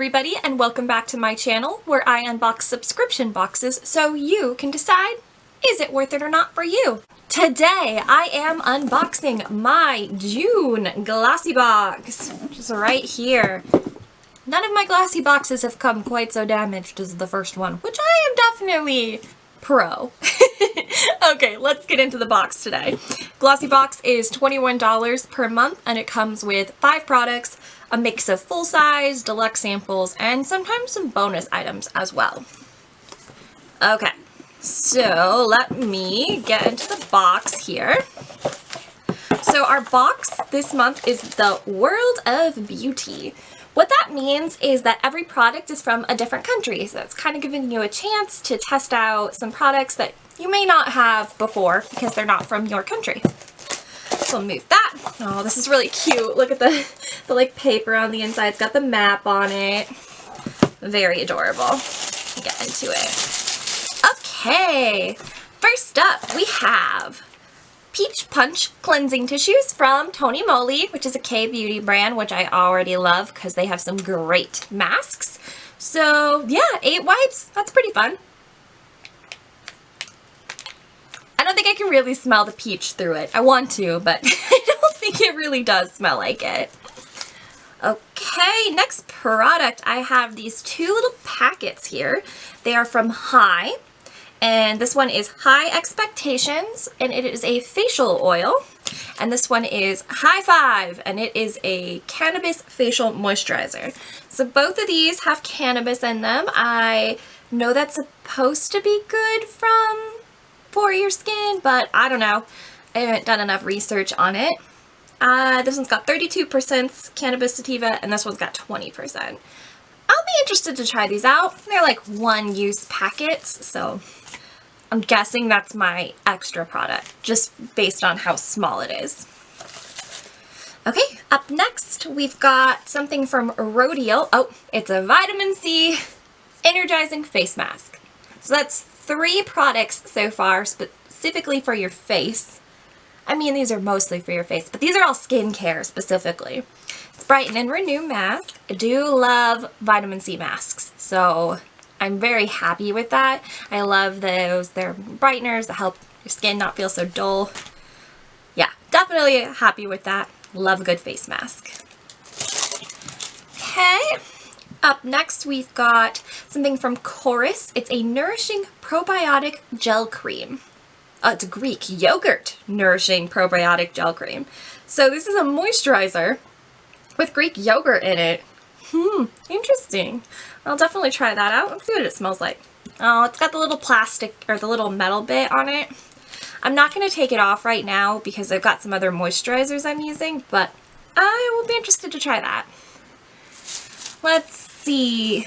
everybody, and welcome back to my channel where I unbox subscription boxes so you can decide, is it worth it or not for you? Today I am unboxing my June Glossy box, which is right here. None of my Glossy boxes have come quite so damaged as the first one, which I am definitely pro. Okay, let's get into the box today. Glossy box is $21 per month and it comes with 5 products, a mix of full size, deluxe samples, and sometimes some bonus items as well. Okay, so let me get into the box here. So our box this month is the World of Beauty. What that means is that every product is from a different country, so it's kind of giving you a chance to test out some products that you may not have before because they're not from your country. So I'll move that. Oh, this is really cute. Look at the like paper on the inside. It's got the map on it. Very adorable. Get into it. Okay, first up we have Peach Punch cleansing tissues from Tony Moly, which is a K-beauty brand, which I already love because they have some great masks. So yeah, 8 wipes. That's pretty fun. I don't think I can really smell the peach through it. I want to, but I don't think it really does smell like it. Okay, next product. I have these 2 little packets here. They are from High, and this one is High Expectations, and it is a facial oil. And this one is High Five, and it is a cannabis facial moisturizer. So both of these have cannabis in them. I know that's supposed to be good for your skin, but I don't know. I haven't done enough research on it. This one's got 32% cannabis sativa, and this one's got 20%. I'll be interested to try these out. They're like one-use packets, so I'm guessing that's my extra product, just based on how small it is. Okay, up next, we've got something from Rodial. Oh, it's a vitamin C energizing face mask. So that's 3 products so far, specifically for your face. I mean, these are mostly for your face, but these are all skincare specifically. It's Brighten and Renew mask. I do love vitamin C masks, so I'm very happy with that. I love those. They're brighteners that help your skin not feel so dull. Yeah, definitely happy with that. Love a good face mask. Okay. Up next, we've got something from Chorus. It's a nourishing probiotic gel cream. It's a Greek yogurt nourishing probiotic gel cream. So this is a moisturizer with Greek yogurt in it. Interesting. I'll definitely try that out. Let's see what it smells like. Oh, it's got the little plastic or the little metal bit on it. I'm not going to take it off right now because I've got some other moisturizers I'm using, but I will be interested to try that. Let's see.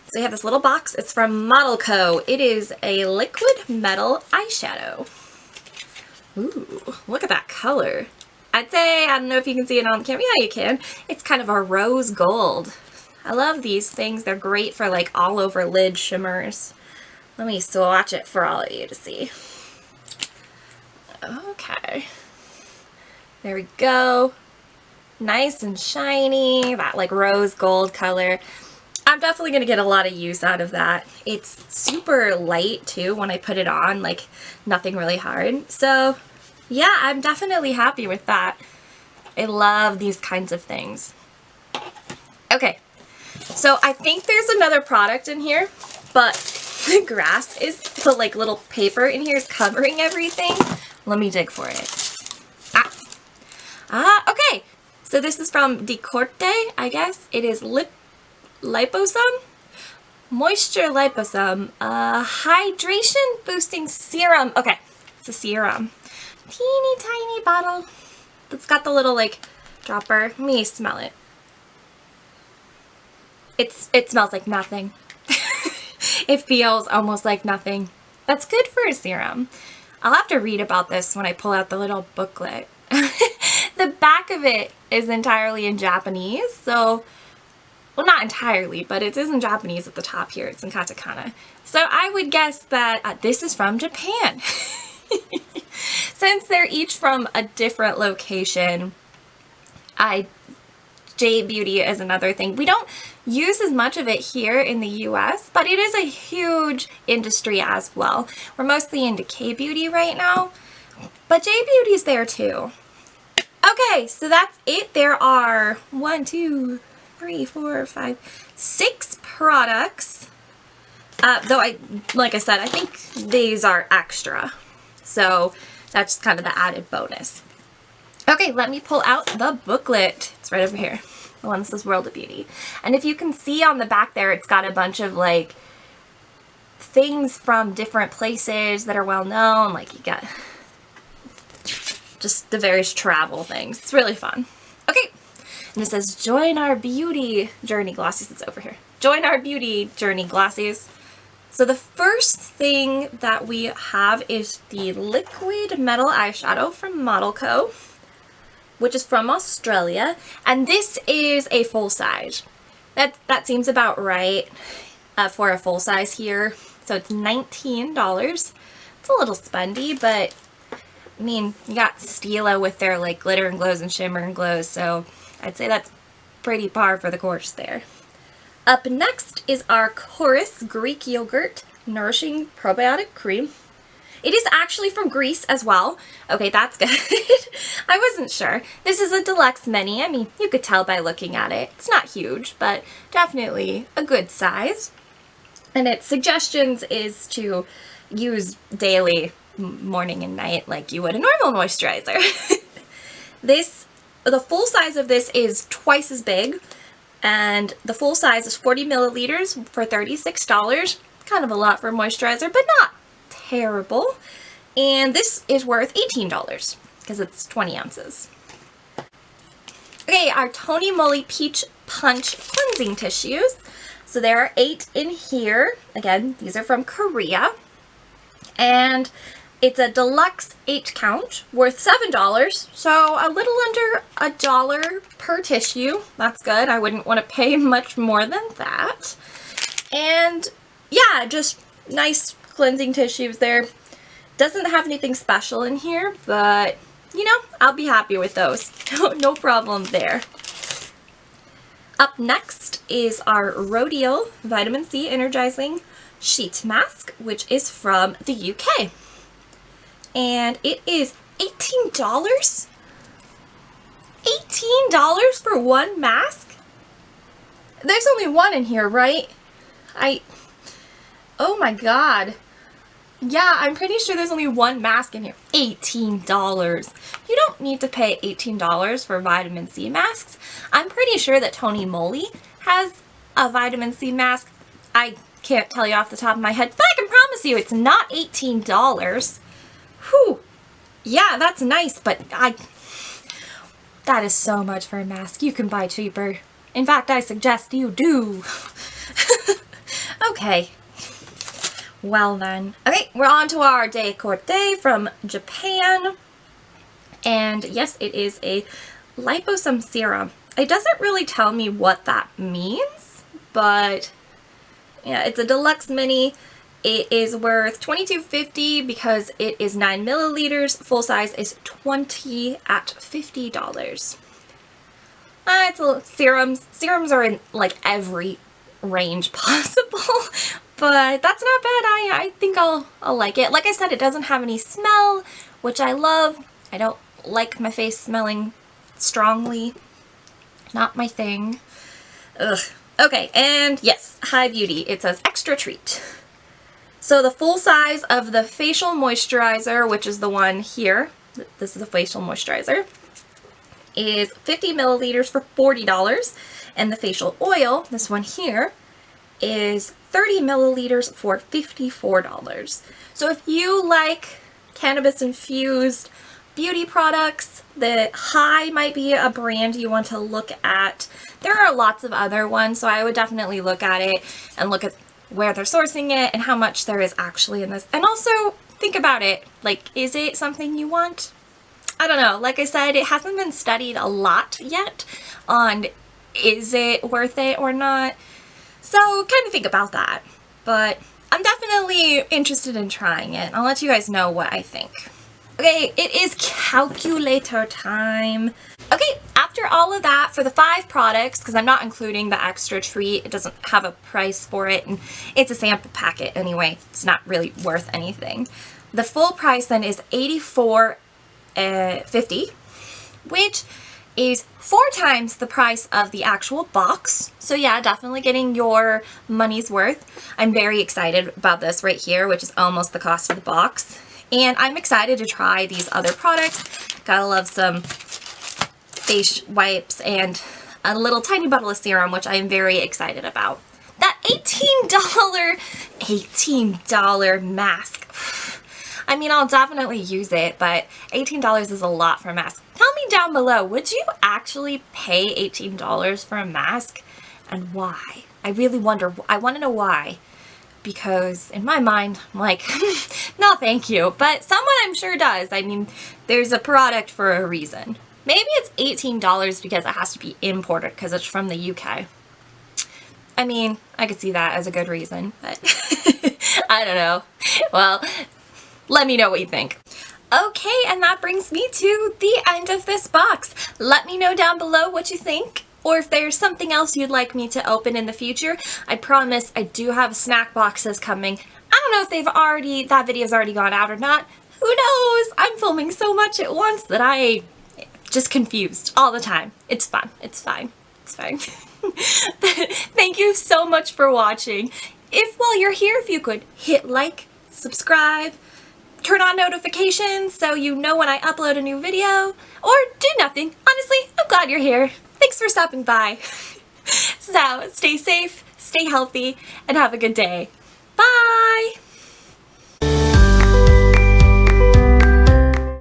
So you have this little box. It's from Model Co. It is a liquid metal eyeshadow. Ooh, look at that color. I'd say, I don't know if you can see it on camera. Yeah, you can. It's kind of a rose gold. I love these things. They're great for like all over lid shimmers. Let me swatch it for all of you to see. Okay. There we go. Nice and shiny, that like rose gold color. I'm definitely going to get a lot of use out of that. It's super light too when I put it on, like nothing really hard. So yeah, I'm definitely happy with that. I love these kinds of things. Okay, so I think there's another product in here, but the grass is, the like little paper in here is covering everything. Let me dig for it. Okay. So this is from Decorte, I guess. It is Liposome? Moisture Liposome. Hydration Boosting Serum. Okay, it's a serum. Teeny tiny bottle. It's got the little like dropper. Let me smell it. It smells like nothing. It feels almost like nothing. That's good for a serum. I'll have to read about this when I pull out the little booklet. The back of it is entirely in Japanese, so, well, not entirely, but it is in Japanese at the top here. It's in katakana. So I would guess that this is from Japan. Since they're each from a different location, I J Beauty is another thing. We don't use as much of it here in the US, but it is a huge industry as well. We're mostly into K Beauty right now, but J Beauty's there too. Okay, so that's it. There are 1, 2, 3, 4, 5, 6 products. Though like I said, I think these are extra. So that's kind of the added bonus. Okay, let me pull out the booklet. It's right over here. The one that says World of Beauty. And if you can see on the back there, it's got a bunch of like things from different places that are well known. Like you got just the various travel things. It's really fun. Okay, and it says join our beauty journey glossies. It's over here. Join our beauty journey glossies. So the first thing that we have is the liquid metal eyeshadow from Model Co, which is from Australia, and this is a full size. That seems about right for a full size here. So it's $19. It's a little spendy, but I mean, you got Stila with their like glitter and glows and shimmer and glows, so I'd say that's pretty par for the course there. Up next is our Chorus Greek Yogurt Nourishing Probiotic Cream. It is actually from Greece as well. Okay, that's good. I wasn't sure. This is a deluxe mini. I mean, you could tell by looking at it. It's not huge, but definitely a good size. And its suggestions is to use daily, morning and night, like you would a normal moisturizer. The full size of this is twice as big. And the full size is 40 milliliters for $36. Kind of a lot for a moisturizer, but not terrible. And this is worth $18 because it's 20 ounces. Okay, our Tony Moly Peach Punch cleansing tissues. So there are 8 in here. Again, these are from Korea. And it's a deluxe 8 count worth $7. So a little under $1 per tissue. That's good. I wouldn't want to pay much more than that. And yeah, just nice cleansing tissues there. Doesn't have anything special in here, but you know, I'll be happy with those. No problem there. Up next is our Rhodial Vitamin C Energizing Sheet Mask, which is from the UK. And it is $18? $18 for one mask? There's only one in here, right? Oh my god. Yeah, I'm pretty sure there's only one mask in here. $18. You don't need to pay $18 for vitamin C masks. I'm pretty sure that Tony Moly has a vitamin C mask. I can't tell you off the top of my head, but I can promise you it's not $18. Whew. Yeah, that's nice, but that is so much for a mask. You can buy cheaper. In fact, I suggest you do. Okay. Well then. Okay, we're on to our Décolleté from Japan. And yes, it is a liposome serum. It doesn't really tell me what that means, but yeah, it's a deluxe mini. It is worth $22.50 because it is 9 milliliters. Full size is $20 at $50. It's a serums. Serums are in like every range possible, but that's not bad. I think I'll like it. Like I said, it doesn't have any smell, which I love. I don't like my face smelling strongly. Not my thing. Ugh. Okay, and yes, High Beauty. It says extra treat. So the full size of the facial moisturizer, which is the one here, this is a facial moisturizer, is 50 milliliters for $40. And the facial oil, this one here, is 30 milliliters for $54. So if you like cannabis infused beauty products, the High might be a brand you want to look at. There are lots of other ones, so I would definitely look at it and look at where they're sourcing it and how much there is actually in this. And also think about it, like, is it something you want? I don't know. Like I said, it hasn't been studied a lot yet on is it worth it or not. So kind of think about that. But I'm definitely interested in trying it. I'll let you guys know what I think. Okay, it is calculator time. Okay, after after all of that, for the 5 products, because I'm not including the extra treat, it doesn't have a price for it, and it's a sample packet anyway. It's not really worth anything. The full price then is $84.50, which is 4 times the price of the actual box. So yeah, definitely getting your money's worth. I'm very excited about this right here, which is almost the cost of the box. And I'm excited to try these other products. Gotta love some face wipes and a little tiny bottle of serum, which I am very excited about. That $18 mask. I mean, I'll definitely use it, but $18 is a lot for a mask. Tell me down below, would you actually pay $18 for a mask? And why? I really wonder. I want to know why. Because in my mind, I'm like, no thank you. But someone I'm sure does. I mean, there's a product for a reason. Maybe it's $18 because it has to be imported because it's from the UK. I mean, I could see that as a good reason, but I don't know. Well, let me know what you think. Okay, and that brings me to the end of this box. Let me know down below what you think, or if there's something else you'd like me to open in the future. I promise I do have snack boxes coming. I don't know if that video's already gone out or not. Who knows? I'm filming so much at once that I just confused all the time. It's fun. It's fine. It's fine. Thank you so much for watching. While you're here, if you could hit like, subscribe, turn on notifications so you know when I upload a new video, or do nothing. Honestly, I'm glad you're here. Thanks for stopping by. So, stay safe, stay healthy, and have a good day. Bye!